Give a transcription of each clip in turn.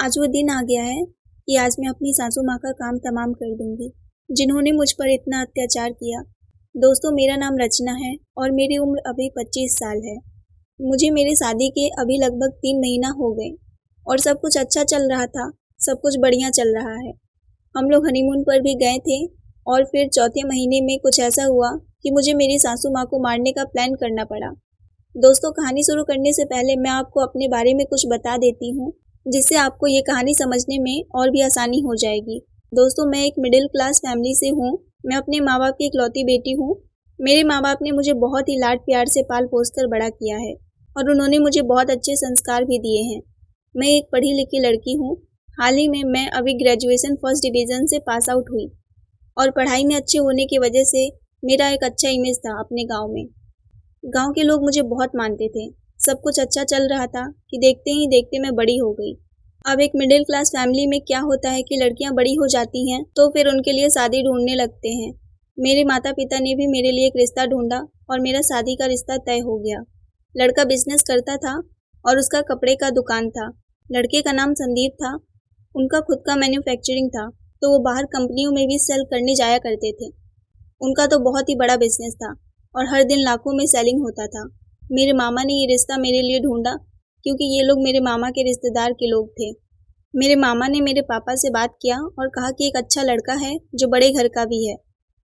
आज वो दिन आ गया है कि आज मैं अपनी सासू माँ का काम तमाम कर दूंगी, जिन्होंने मुझ पर इतना अत्याचार किया। दोस्तों, मेरा नाम रचना है और मेरी उम्र अभी 25 साल है। मुझे मेरी शादी के अभी लगभग 3 महीना हो गए और सब कुछ अच्छा चल रहा था, सब कुछ बढ़िया चल रहा है। हम लोग हनीमून पर भी गए थे और फिर चौथे महीने में कुछ ऐसा हुआ कि मुझे मेरी सासू माँ को मारने का प्लान करना पड़ा। दोस्तों, कहानी शुरू करने से पहले मैं आपको अपने बारे में कुछ बता देती हूँ, जिससे आपको ये कहानी समझने में और भी आसानी हो जाएगी। दोस्तों, मैं एक मिडिल क्लास फैमिली से हूँ। मैं अपने माँ बाप की इकलौती बेटी हूँ। मेरे माँ बाप ने मुझे बहुत ही लाड प्यार से पाल पोस कर बड़ा किया है और उन्होंने मुझे बहुत अच्छे संस्कार भी दिए हैं। मैं एक पढ़ी लिखी लड़की हूँ। हाल ही में मैं अभी ग्रेजुएशन फर्स्ट डिवीज़न से पास आउट हुई और पढ़ाई में अच्छे होने की वजह से मेरा एक अच्छा इमेज था अपने गाँव में। गाँव के लोग मुझे बहुत मानते थे। सब कुछ अच्छा चल रहा था कि देखते ही देखते मैं बड़ी हो गई। अब एक मिडिल क्लास फैमिली में क्या होता है कि लड़कियां बड़ी हो जाती हैं तो फिर उनके लिए शादी ढूंढने लगते हैं। मेरे माता पिता ने भी मेरे लिए एक रिश्ता ढूंढा और मेरा शादी का रिश्ता तय हो गया। लड़का बिजनेस करता था और उसका कपड़े का दुकान था। लड़के का नाम संदीप था। उनका खुद का मैन्युफैक्चरिंग था, तो वो बाहर कंपनियों में भी सेल करने जाया करते थे। उनका तो बहुत ही बड़ा बिजनेस था और हर दिन लाखों में सेलिंग होता था। मेरे मामा ने ये रिश्ता मेरे लिए ढूंढा क्योंकि ये लोग मेरे मामा के रिश्तेदार के लोग थे। मेरे मामा ने मेरे पापा से बात किया और कहा कि एक अच्छा लड़का है जो बड़े घर का भी है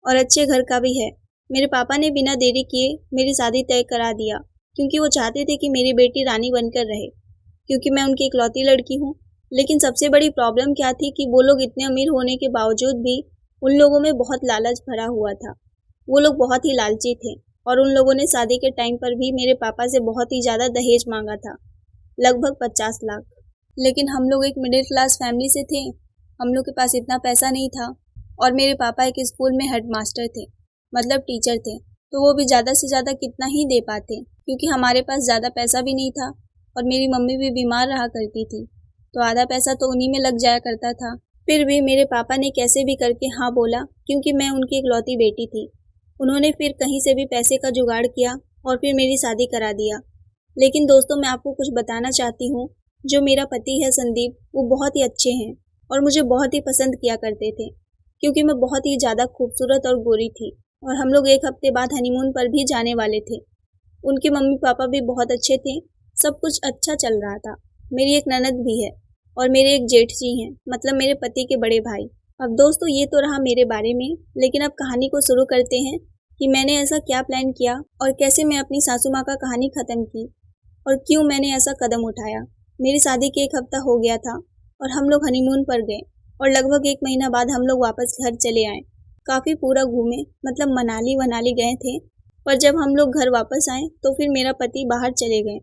और अच्छे घर का भी है। मेरे पापा ने बिना देरी किए मेरी शादी तय करा दिया क्योंकि वो चाहते थे कि मेरी बेटी रानी बनकर रहे, क्योंकि मैं उनकी इकलौती लड़की हूँ। लेकिन सबसे बड़ी प्रॉब्लम क्या थी कि वो लोग इतने अमीर होने के बावजूद भी उन लोगों में बहुत लालच भरा हुआ था। वो लोग बहुत ही लालची थे और उन लोगों ने शादी के टाइम पर भी मेरे पापा से बहुत ही ज़्यादा दहेज मांगा था, लगभग 50 लाख। लेकिन हम लोग एक मिडिल क्लास फैमिली से थे। हम लोग के पास इतना पैसा नहीं था और मेरे पापा एक स्कूल में हेड मास्टर थे, मतलब टीचर थे, तो वो भी ज़्यादा से ज़्यादा कितना ही दे पाते, क्योंकि हमारे पास ज़्यादा पैसा भी नहीं था और मेरी मम्मी भी बीमार रहा करती थी, तो आधा पैसा तो उन्हीं में लग जाया करता था। फिर भी मेरे पापा ने कैसे भी करके हाँ बोला, क्योंकि मैं उनकी इकलौती बेटी थी। उन्होंने फिर कहीं से भी पैसे का जुगाड़ किया और फिर मेरी शादी करा दिया। लेकिन दोस्तों, मैं आपको कुछ बताना चाहती हूँ। जो मेरा पति है संदीप, वो बहुत ही अच्छे हैं और मुझे बहुत ही पसंद किया करते थे, क्योंकि मैं बहुत ही ज़्यादा खूबसूरत और गोरी थी और हम लोग एक हफ्ते बाद हनीमून पर भी जाने वाले थे। उनके मम्मी पापा भी बहुत अच्छे थे। सब कुछ अच्छा चल रहा था। मेरी एक ननद भी है और मेरे एक जेठ जी हैं, मतलब मेरे पति के बड़े भाई। अब दोस्तों, ये तो रहा मेरे बारे में, लेकिन अब कहानी को शुरू करते हैं कि मैंने ऐसा क्या प्लान किया और कैसे मैं अपनी सासू माँ का कहानी ख़त्म की और क्यों मैंने ऐसा कदम उठाया। मेरी शादी के 1 हफ्ता हो गया था और हम लोग हनीमून पर गए और लगभग 1 महीना बाद हम लोग वापस घर चले आए। काफ़ी पूरा घूमे, मतलब मनाली गए थे। पर जब हम लोग घर वापस आए तो फिर मेरा पति बाहर चले गए,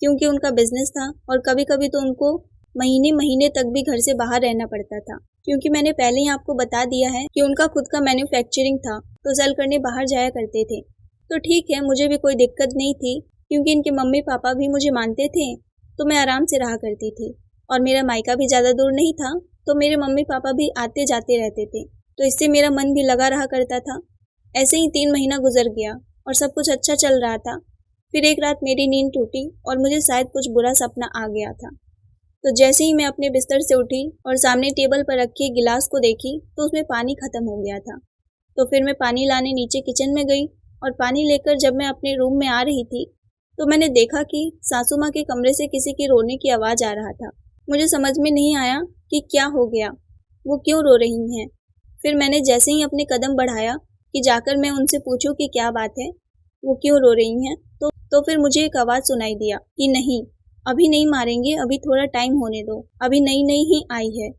क्योंकि उनका बिजनेस था और कभी कभी तो उनको महीने महीने तक भी घर से बाहर रहना पड़ता था, क्योंकि मैंने पहले ही आपको बता दिया है कि उनका खुद का मैन्युफैक्चरिंग था, तो सेल करने बाहर जाया करते थे। तो ठीक है, मुझे भी कोई दिक्कत नहीं थी, क्योंकि इनके मम्मी पापा भी मुझे मानते थे, तो मैं आराम से रहा करती थी। और मेरा मायका भी ज़्यादा दूर नहीं था, तो मेरे मम्मी पापा भी आते जाते रहते थे, तो इससे मेरा मन भी लगा रहा करता था। ऐसे ही 3 महीना गुजर गया और सब कुछ अच्छा चल रहा था। फिर एक रात मेरी नींद टूटी और मुझे शायद कुछ बुरा सपना आ गया था। तो जैसे ही मैं अपने बिस्तर से उठी और सामने टेबल पर रखे गिलास को देखी तो उसमें पानी ख़त्म हो गया था। तो फिर मैं पानी लाने नीचे किचन में गई और पानी लेकर जब मैं अपने रूम में आ रही थी तो मैंने देखा कि सासू माँ के कमरे से किसी की रोने की आवाज़ आ रहा था। मुझे समझ में नहीं आया कि क्या हो गया, वो क्यों रो रही हैं। फिर मैंने जैसे ही अपने कदम बढ़ाया कि जाकर मैं उनसे पूछूं कि क्या बात है, वो क्यों रो रही हैं, तो फिर मुझे एक आवाज़ सुनाई दिया कि नहीं, अभी नहीं मारेंगे, अभी थोड़ा टाइम होने दो, अभी नई नई ही आई है,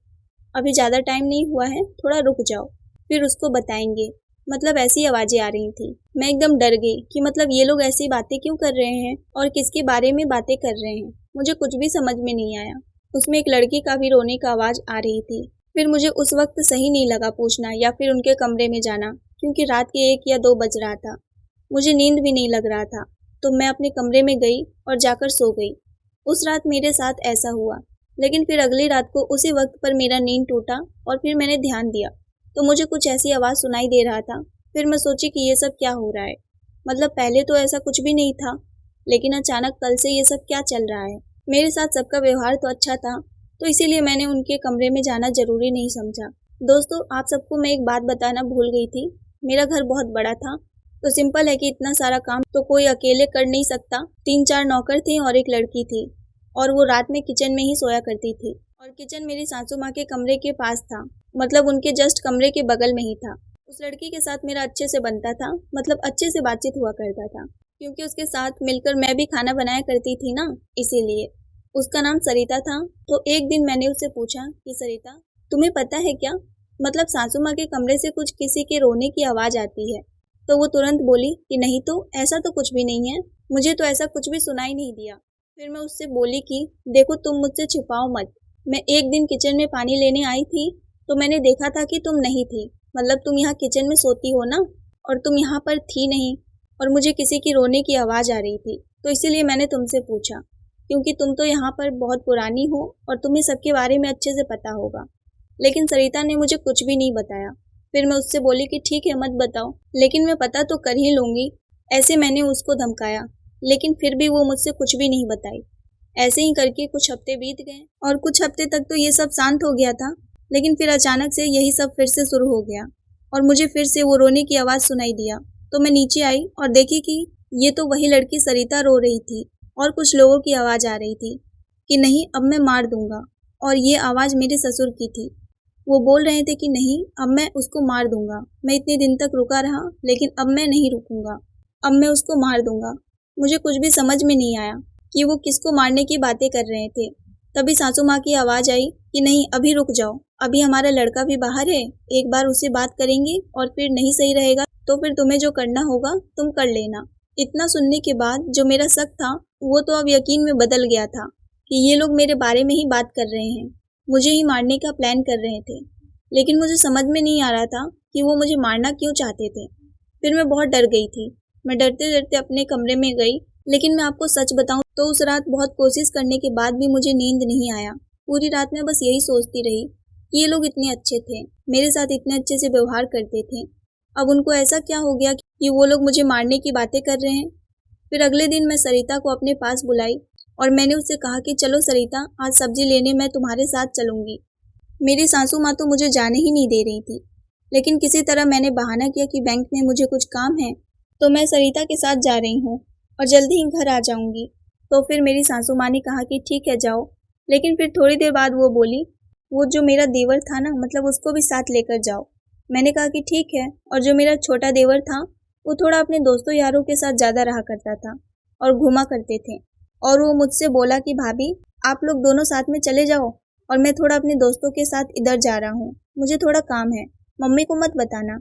अभी ज़्यादा टाइम नहीं हुआ है, थोड़ा रुक जाओ, फिर उसको बताएंगे। मतलब ऐसी आवाज़ें आ रही थी। मैं एकदम डर गई कि मतलब ये लोग ऐसी बातें क्यों कर रहे हैं और किसके बारे में बातें कर रहे हैं। मुझे कुछ भी समझ में नहीं आया। उसमें एक लड़की का भी रोने का आवाज़ आ रही थी। फिर मुझे उस वक्त सही नहीं लगा पूछना या फिर उनके कमरे में जाना, क्योंकि रात के 1 या 2 बज रहा था। मुझे नींद भी नहीं लग रहा था, तो मैं अपने कमरे में गई और जाकर सो गई। उस रात मेरे साथ ऐसा हुआ। लेकिन फिर अगली रात को उसी वक्त पर मेरा नींद टूटा और फिर मैंने ध्यान दिया तो मुझे कुछ ऐसी आवाज़ सुनाई दे रहा था। फिर मैं सोची कि ये सब क्या हो रहा है, मतलब पहले तो ऐसा कुछ भी नहीं था, लेकिन अचानक कल से ये सब क्या चल रहा है। मेरे साथ सबका व्यवहार तो अच्छा था, तो इसीलिए मैंने उनके कमरे में जाना ज़रूरी नहीं समझा। दोस्तों, आप सबको मैं एक बात बताना भूल गई थी। मेरा घर बहुत बड़ा था, तो सिंपल है कि इतना सारा काम तो कोई अकेले कर नहीं सकता। 3-4 नौकर थे और एक लड़की थी, और वो रात में किचन में ही सोया करती थी। और किचन मेरी सासू माँ के कमरे के पास था, मतलब उनके जस्ट कमरे के बगल में ही था। उस लड़की के साथ मेरा अच्छे से बनता था, मतलब अच्छे से बातचीत हुआ करता था, क्योंकि उसके साथ मिलकर मैं भी खाना बनाया करती थी ना, इसीलिए। उसका नाम सरिता था। तो एक दिन मैंने उससे पूछा कि सरिता, तुम्हें पता है क्या, मतलब सासू माँ के कमरे से कुछ किसी के रोने की आवाज़ आती है। तो वो तुरंत बोली कि नहीं तो, ऐसा तो कुछ भी नहीं है, मुझे तो ऐसा कुछ भी सुनाई नहीं दिया। फिर मैं उससे बोली कि देखो, तुम मुझसे छुपाओ मत। मैं एक दिन किचन में पानी लेने आई थी, तो मैंने देखा था कि तुम नहीं थी, मतलब तुम यहाँ किचन में सोती हो ना, और तुम यहाँ पर थी नहीं, और मुझे किसी की रोने की आवाज़ आ रही थी, तो इसीलिए मैंने तुमसे पूछा, क्योंकि तुम तो यहाँ पर बहुत पुरानी हो और तुम्हें सबके बारे में अच्छे से पता होगा। लेकिन सरिता ने मुझे कुछ भी नहीं बताया। फिर मैं उससे बोली कि ठीक है, मत बताओ, लेकिन मैं पता तो कर ही लूँगी। ऐसे मैंने उसको धमकाया, लेकिन फिर भी वो मुझसे कुछ भी नहीं बताई। ऐसे ही करके कुछ हफ्ते बीत गए, और कुछ हफ्ते तक तो ये सब शांत हो गया था, लेकिन फिर अचानक से यही सब फिर से शुरू हो गया, और मुझे फिर से वो रोने की आवाज़ सुनाई दिया। तो मैं नीचे आई और देखी कि ये तो वही लड़की सरिता रो रही थी, और कुछ लोगों की आवाज़ आ रही थी कि नहीं, अब मैं मार दूंगा। और ये आवाज़ मेरे ससुर की थी। वो बोल रहे थे कि नहीं, अब मैं उसको मार दूंगा। मैं इतने दिन तक रुका रहा, लेकिन अब मैं नहीं रुकूंगा, अब मैं उसको मार दूंगा। मुझे कुछ भी समझ में नहीं आया कि वो किसको मारने की बातें कर रहे थे। तभी सासू माँ की आवाज़ आई कि नहीं, अभी रुक जाओ, अभी हमारा लड़का भी बाहर है, एक बार उससे बात करेंगे, और फिर नहीं सही रहेगा तो फिर तुम्हें जो करना होगा तुम कर लेना। इतना सुनने के बाद जो मेरा शक था, वो तो अब यकीन में बदल गया था कि ये लोग मेरे बारे में ही बात कर रहे हैं, मुझे ही मारने का प्लान कर रहे थे। लेकिन मुझे समझ में नहीं आ रहा था कि वो मुझे मारना क्यों चाहते थे। फिर मैं बहुत डर गई थी। मैं डरते डरते अपने कमरे में गई, लेकिन मैं आपको सच बताऊं तो उस रात बहुत कोशिश करने के बाद भी मुझे नींद नहीं आया। पूरी रात मैं बस यही सोचती रही कि ये लोग इतने अच्छे थे, मेरे साथ इतने अच्छे से व्यवहार करते थे, अब उनको ऐसा क्या हो गया कि वो लोग मुझे मारने की बातें कर रहे हैं। फिर अगले दिन मैं सरिता को अपने पास बुलाई, और मैंने उससे कहा कि चलो सरिता, आज सब्जी लेने मैं तुम्हारे साथ चलूँगी। मेरी सासू माँ तो मुझे जाने ही नहीं दे रही थी, लेकिन किसी तरह मैंने बहाना किया कि बैंक में मुझे कुछ काम है, तो मैं सरिता के साथ जा रही हूँ और जल्दी ही घर आ जाऊँगी। तो फिर मेरी सासू माँ ने कहा कि ठीक है, जाओ। लेकिन फिर थोड़ी देर बाद वो बोली, वो जो मेरा देवर था ना, मतलब उसको भी साथ लेकर जाओ। मैंने कहा कि ठीक है। और जो मेरा छोटा देवर था, वो थोड़ा अपने दोस्तों यारों के साथ ज़्यादा रहा करता था और घूमा करते थे, और वो मुझसे बोला कि भाभी, आप लोग दोनों साथ में चले जाओ, और मैं थोड़ा अपने दोस्तों के साथ इधर जा रहा हूँ, मुझे थोड़ा काम है, मम्मी को मत बताना।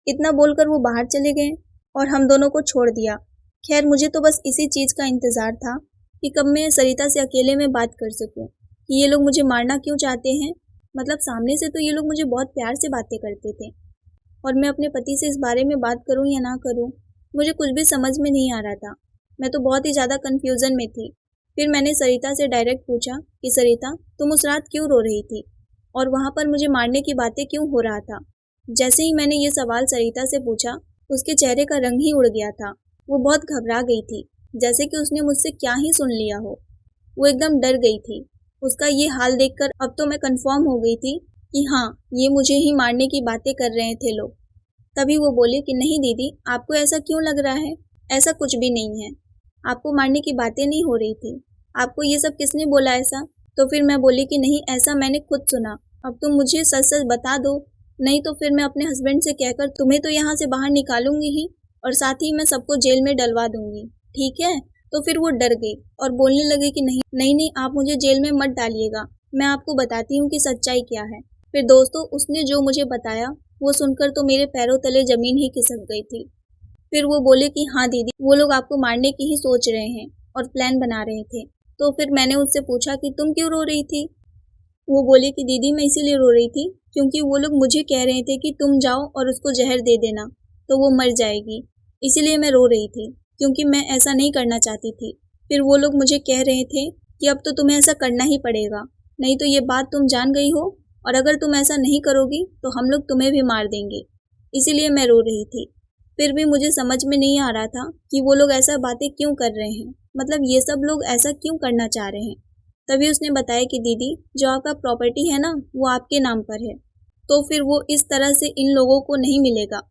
इतना बोलकर वो बाहर चले गए और हम दोनों को छोड़ दिया। खैर, मुझे तो बस इसी चीज़ का इंतज़ार था कि कब मैं सरिता से अकेले में बात कर सकूं कि ये लोग मुझे मारना क्यों चाहते हैं। मतलब सामने से तो ये लोग मुझे बहुत प्यार से बातें करते थे, और मैं अपने पति से इस बारे में बात करूं या ना करूं, मुझे कुछ भी समझ में नहीं आ रहा था। मैं तो बहुत ही ज़्यादा कन्फ्यूज़न में थी। फिर मैंने सरिता से डायरेक्ट पूछा कि सरिता, तुम उस रात क्यों रो रही थी, और वहाँ पर मुझे मारने की बातें क्यों हो रहा था। जैसे ही मैंने ये सवाल सरिता से पूछा, उसके चेहरे का रंग ही उड़ गया था। वो बहुत घबरा गई थी, जैसे कि उसने मुझसे क्या ही सुन लिया हो। वो एकदम डर गई थी। उसका ये हाल देखकर अब तो मैं कंफर्म हो गई थी कि हाँ, ये मुझे ही मारने की बातें कर रहे थे लोग। तभी वो बोले कि नहीं दीदी, आपको ऐसा क्यों लग रहा है, ऐसा कुछ भी नहीं है, आपको मारने की बातें नहीं हो रही थी, आपको ये सब किसने बोला ऐसा। तो फिर मैं बोली कि नहीं, ऐसा मैंने खुद सुना, अब तुम मुझे सच सच बता दो, नहीं तो फिर मैं अपने हस्बैंड से कहकर तुम्हें तो यहाँ से बाहर निकालूंगी ही, और साथ ही मैं सबको जेल में डलवा दूंगी, ठीक है। तो फिर वो डर गई और बोलने लगी कि नहीं नहीं नहीं, आप मुझे जेल में मत डालिएगा, मैं आपको बताती हूँ कि सच्चाई क्या है। फिर दोस्तों, उसने जो मुझे बताया वो सुनकर तो मेरे पैरों तले ज़मीन ही खिसक गई थी। फिर वो बोले कि हाँ दीदी, वो लोग आपको मारने की ही सोच रहे हैं और प्लान बना रहे थे। तो फिर मैंने उससे पूछा कि तुम क्यों रो रही थी। वो बोले कि दीदी, मैं इसीलिए रो रही थी क्योंकि वो लोग मुझे कह रहे थे कि तुम जाओ और उसको जहर दे देना तो वो मर जाएगी, इसीलिए मैं रो रही थी, क्योंकि मैं ऐसा नहीं करना चाहती थी। फिर वो लोग मुझे कह रहे थे कि अब तो तुम्हें ऐसा करना ही पड़ेगा, नहीं तो ये बात तुम जान गई हो, और अगर तुम ऐसा नहीं करोगी तो हम लोग तुम्हें भी मार देंगे, इसीलिए मैं रो रही थी। फिर भी मुझे समझ में नहीं आ रहा था कि वो लोग ऐसा बातें क्यों कर रहे हैं, मतलब ये सब लोग ऐसा क्यों करना चाह रहे हैं। तभी उसने बताया कि दीदी, जो आपका प्रॉपर्टी है ना, वो आपके नाम पर है, तो फिर वो इस तरह से इन लोगों को नहीं मिलेगा।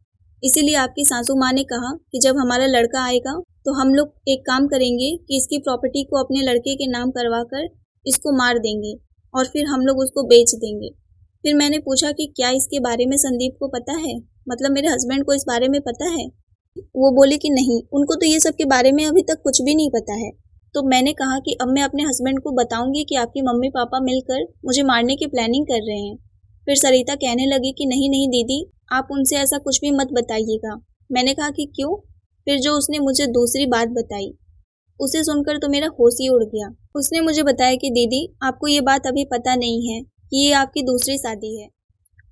इसीलिए आपकी सासू माँ ने कहा कि जब हमारा लड़का आएगा तो हम लोग एक काम करेंगे कि इसकी प्रॉपर्टी को अपने लड़के के नाम करवा कर इसको मार देंगे और फिर हम लोग उसको बेच देंगे। फिर मैंने पूछा कि क्या इसके बारे में संदीप को पता है, मतलब मेरे हस्बैंड को इस बारे में पता है? वो बोले कि नहीं, उनको तो ये सब के बारे में अभी तक कुछ भी नहीं पता है। तो मैंने कहा कि अब मैं अपने हस्बैंड को बताऊंगी कि आपकी मम्मी पापा मिलकर मुझे मारने की प्लानिंग कर रहे हैं। फिर सरिता कहने लगी कि नहीं नहीं दीदी, आप उनसे ऐसा कुछ भी मत बताइएगा। मैंने कहा कि क्यों? फिर जो उसने मुझे दूसरी बात बताई, उसे सुनकर तो मेरा होश ही उड़ गया। उसने मुझे बताया कि दीदी, आपको ये बात अभी पता नहीं है कि ये आपकी दूसरी शादी है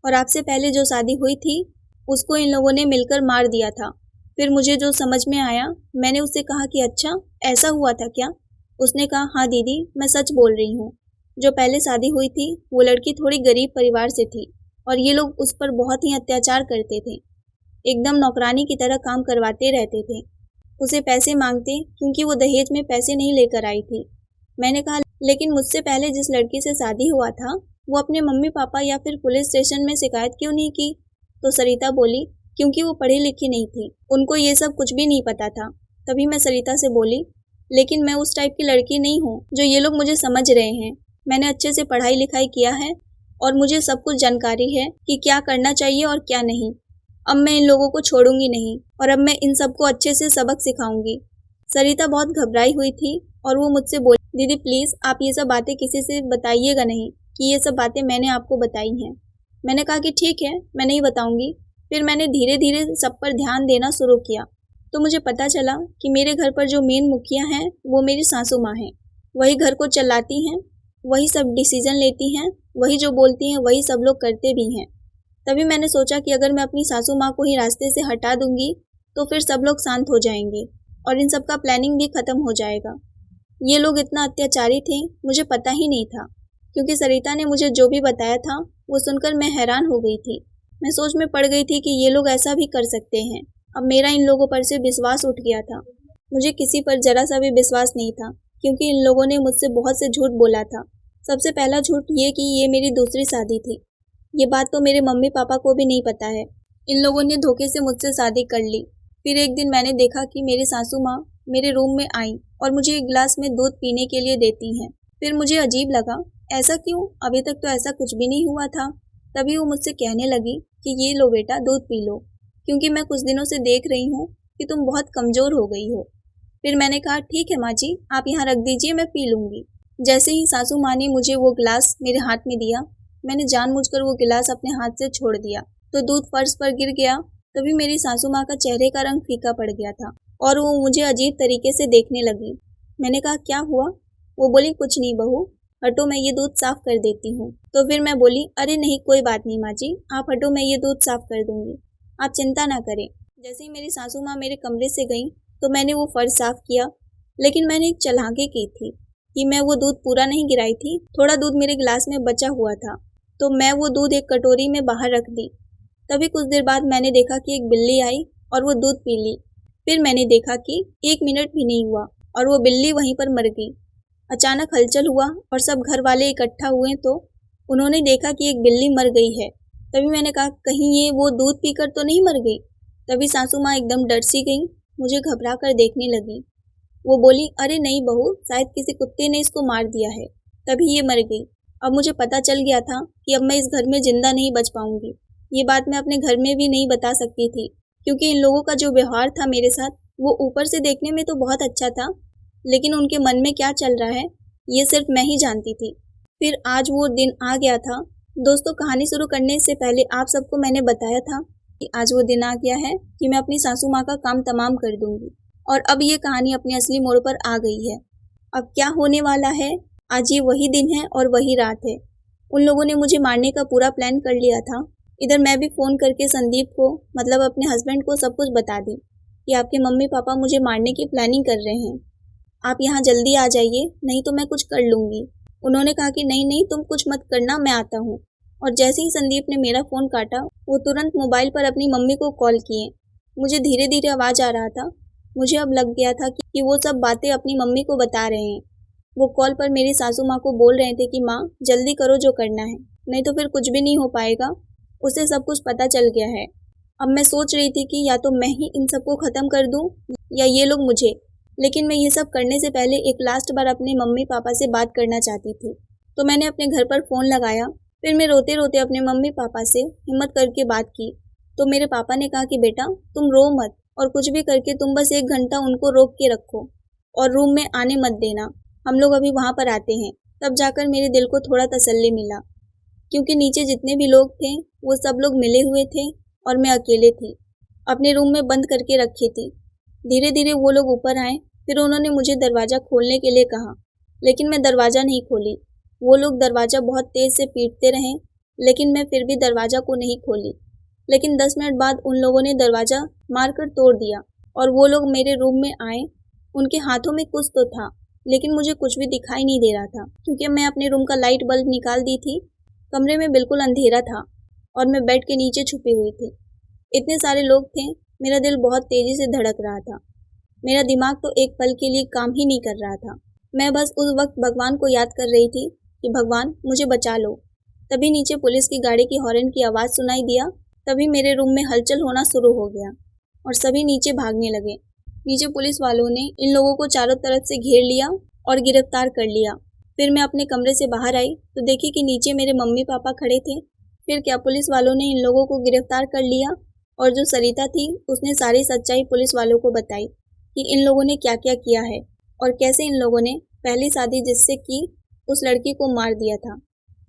और आपसे पहले जो शादी हुई थी उसको इन लोगों ने मिलकर मार दिया था। फिर मुझे जो समझ में आया, मैंने उससे कहा कि अच्छा ऐसा हुआ था क्या? उसने कहा हाँ दीदी, मैं सच बोल रही हूँ। जो पहले शादी हुई थी वो लड़की थोड़ी गरीब परिवार से थी और ये लोग उस पर बहुत ही अत्याचार करते थे, एकदम नौकरानी की तरह काम करवाते रहते थे। उसे पैसे मांगते क्योंकि वो दहेज में पैसे नहीं लेकर आई थी। मैंने कहा लेकिन मुझसे पहले जिस लड़की से शादी हुआ था वो अपने मम्मी पापा या फिर पुलिस स्टेशन में शिकायत क्यों नहीं की? तो सरिता बोली क्योंकि वो पढ़ी लिखी नहीं थी, उनको ये सब कुछ भी नहीं पता था। तभी मैं सरिता से बोली लेकिन मैं उस टाइप की लड़की नहीं हूँ जो ये लोग मुझे समझ रहे हैं। मैंने अच्छे से पढ़ाई लिखाई किया है और मुझे सब कुछ जानकारी है कि क्या करना चाहिए और क्या नहीं। अब मैं इन लोगों को छोड़ूंगी नहीं और अब मैं इन सबको अच्छे से सबक सिखाऊंगी। सरिता बहुत घबराई हुई थी और वो मुझसे बोली दीदी प्लीज़ आप ये सब बातें किसी से बताइएगा नहीं कि ये सब बातें मैंने आपको बताई हैं। मैंने कहा कि ठीक है, मैं नहीं बताऊंगी। फिर मैंने धीरे धीरे सब पर ध्यान देना शुरू किया तो मुझे पता चला कि मेरे घर पर जो मेन मुखिया हैं वो मेरी सासू माँ हैं। वही घर को चलाती हैं, वही सब डिसीजन लेती हैं, वही जो बोलती हैं वही सब लोग करते भी हैं। तभी मैंने सोचा कि अगर मैं अपनी सासू माँ को ही रास्ते से हटा दूंगी तो फिर सब लोग शांत हो जाएंगे और इन सब का प्लानिंग भी खत्म हो जाएगा। ये लोग इतना अत्याचारी थे मुझे पता ही नहीं था, क्योंकि सरिता ने मुझे जो भी बताया था वो सुनकर मैं हैरान हो गई थी। मैं सोच में पड़ गई थी कि ये लोग ऐसा भी कर सकते हैं। अब मेरा इन लोगों पर से विश्वास उठ गया था। मुझे किसी पर जरा सा भी विश्वास नहीं था क्योंकि इन लोगों ने मुझसे बहुत से झूठ बोला था। सबसे पहला झूठ ये कि ये मेरी दूसरी शादी थी। ये बात तो मेरे मम्मी पापा को भी नहीं पता है। इन लोगों ने धोखे से मुझसे शादी कर ली। फिर एक दिन मैंने देखा कि मेरी सासू माँ मेरे रूम में आई और मुझे एक गिलास में दूध पीने के लिए देती हैं। फिर मुझे अजीब लगा, ऐसा क्यों? अभी तक तो ऐसा कुछ भी नहीं हुआ था। तभी वो मुझसे कहने लगी कि ये लो बेटा दूध पी लो, क्योंकि मैं कुछ दिनों से देख रही हूँ कि तुम बहुत कमज़ोर हो गई हो। फिर मैंने कहा ठीक है माँ जी, आप यहाँ रख दीजिए, मैं पी लूँगी। जैसे ही सासू माँ ने मुझे वो गिलास मेरे हाथ में दिया, मैंने जानबूझकर वो गिलास अपने हाथ से छोड़ दिया तो दूध फर्श पर गिर गया। तभी मेरी सासू माँ का चेहरे का रंग फीका पड़ गया था और वो मुझे अजीब तरीके से देखने लगी। मैंने कहा क्या हुआ? वो बोली कुछ नहीं बहू, हटो मैं ये दूध साफ कर देती हूँ। तो फिर मैं बोली अरे नहीं कोई बात नहीं माँ जी, आप हटो, मैं ये दूध साफ कर दूँगी, आप चिंता ना करें। जैसे ही मेरी सासू माँ मेरे कमरे से गई तो मैंने वो फर्श साफ किया, लेकिन मैंने एक चालाकी की थी कि मैं वो दूध पूरा नहीं गिराई थी। थोड़ा दूध मेरे गिलास में बचा हुआ था तो मैं वो दूध एक कटोरी में बाहर रख दी। तभी कुछ देर बाद मैंने देखा कि एक बिल्ली आई और वो दूध पी ली। फिर मैंने देखा कि 1 मिनट भी नहीं हुआ और वो बिल्ली वहीं पर मर गई। अचानक हलचल हुआ और सब घर वाले इकट्ठा हुए तो उन्होंने देखा कि एक बिल्ली मर गई है। तभी मैंने कहा कहीं ये वो दूध पीकर तो नहीं मर गई। तभी सासू माँ एकदम डर सी गई, मुझे घबरा कर देखने लगी। वो बोली अरे नहीं बहू, शायद किसी कुत्ते ने इसको मार दिया है तभी ये मर गई। अब मुझे पता चल गया था कि अब मैं इस घर में जिंदा नहीं बच पाऊंगी। ये बात मैं अपने घर में भी नहीं बता सकती थी क्योंकि इन लोगों का जो व्यवहार था मेरे साथ वो ऊपर से देखने में तो बहुत अच्छा था, लेकिन उनके मन में क्या चल रहा है ये सिर्फ मैं ही जानती थी। फिर आज वो दिन आ गया था। दोस्तों, कहानी शुरू करने से पहले आप सबको मैंने बताया था कि आज वो दिन आ गया है कि मैं अपनी सासू माँ का काम तमाम कर दूंगी और अब ये कहानी अपने असली मोड़ पर आ गई है। अब क्या होने वाला है, आज ये वही दिन है और वही रात है। उन लोगों ने मुझे मारने का पूरा प्लान कर लिया था। इधर मैं भी फ़ोन करके संदीप को, मतलब अपने हस्बैंड को, सब कुछ बता दी कि आपके मम्मी पापा मुझे मारने की प्लानिंग कर रहे हैं, आप यहाँ जल्दी आ जाइए नहीं तो मैं कुछ कर लूँगी। उन्होंने कहा कि नहीं नहीं तुम कुछ मत करना, मैं आता हूँ। और जैसे ही संदीप ने मेरा फ़ोन काटा वो तुरंत मोबाइल पर अपनी मम्मी को कॉल किए। मुझे धीरे धीरे आवाज़ आ रहा था। मुझे अब लग गया था कि वो सब बातें अपनी मम्मी को बता रहे हैं। वो कॉल पर मेरी सासू माँ को बोल रहे थे कि माँ जल्दी करो जो करना है, नहीं तो फिर कुछ भी नहीं हो पाएगा, उसे सब कुछ पता चल गया है। अब मैं सोच रही थी कि या तो मैं ही इन सबको ख़त्म कर दूं या ये लोग मुझे, लेकिन मैं ये सब करने से पहले एक लास्ट बार अपने मम्मी पापा से बात करना चाहती थी। तो मैंने अपने घर पर फ़ोन लगाया। फिर मैं रोते रोते अपने मम्मी पापा से हिम्मत करके बात की। तो मेरे पापा ने कहा कि बेटा तुम रो मत, और कुछ भी करके तुम बस 1 घंटा उनको रोक के रखो और रूम में आने मत देना, हम लोग अभी वहाँ पर आते हैं। तब जाकर मेरे दिल को थोड़ा तसल्ली मिला, क्योंकि नीचे जितने भी लोग थे वो सब लोग मिले हुए थे और मैं अकेले थी, अपने रूम में बंद करके रखी थी। धीरे धीरे वो लोग ऊपर आए। फिर उन्होंने मुझे दरवाज़ा खोलने के लिए कहा, लेकिन मैं दरवाज़ा नहीं खोली। वो लोग दरवाज़ा बहुत तेज़ से पीटते रहे, लेकिन मैं फिर भी दरवाज़ा को नहीं खोली। लेकिन 10 मिनट बाद उन लोगों ने दरवाज़ा मारकर तोड़ दिया और वो लोग मेरे रूम में आए। उनके हाथों में कुछ तो था, लेकिन मुझे कुछ भी दिखाई नहीं दे रहा था, क्योंकि मैं अपने रूम का लाइट बल्ब निकाल दी थी। कमरे में बिल्कुल अंधेरा था और मैं बेड के नीचे छुपी हुई थी। इतने सारे लोग थे, मेरा दिल बहुत तेज़ी से धड़क रहा था। मेरा दिमाग तो एक पल के लिए काम ही नहीं कर रहा था। मैं बस उस वक्त भगवान को याद कर रही थी कि भगवान मुझे बचा लो। तभी नीचे पुलिस की गाड़ी की हॉर्न की आवाज़ सुनाई दिया। तभी मेरे रूम में हलचल होना शुरू हो गया और सभी नीचे भागने लगे। नीचे पुलिस वालों ने इन लोगों को चारों तरफ से घेर लिया और गिरफ्तार कर लिया। फिर मैं अपने कमरे से बाहर आई तो देखी कि नीचे मेरे मम्मी पापा खड़े थे। फिर क्या पुलिस वालों ने इन लोगों को गिरफ्तार कर लिया और जो सरिता थी उसने सारी सच्चाई पुलिस वालों को बताई कि इन लोगों ने क्या क्या किया है और कैसे इन लोगों ने पहली शादी जिससे की उस लड़की को मार दिया था।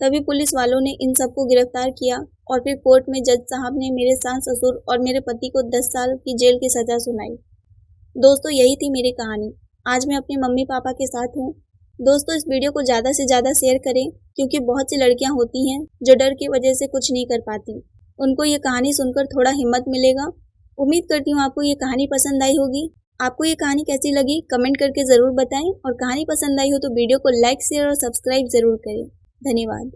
तभी पुलिस वालों ने इन सबको गिरफ्तार किया और फिर कोर्ट में जज साहब ने मेरे सास ससुर और मेरे पति को 10 साल की जेल की सज़ा सुनाई। दोस्तों यही थी मेरी कहानी। आज मैं अपने मम्मी पापा के साथ हूँ। दोस्तों इस वीडियो को ज़्यादा से ज़्यादा शेयर करें, क्योंकि बहुत सी लड़कियाँ होती हैं जो डर की वजह से कुछ नहीं कर पाती। उनको ये कहानी सुनकर थोड़ा हिम्मत मिलेगा। उम्मीद करती हूँ आपको ये कहानी पसंद आई होगी। आपको ये कहानी कैसी लगी कमेंट करके ज़रूर बताएं, और कहानी पसंद आई हो तो वीडियो को लाइक शेयर और सब्सक्राइब ज़रूर करें। धन्यवाद।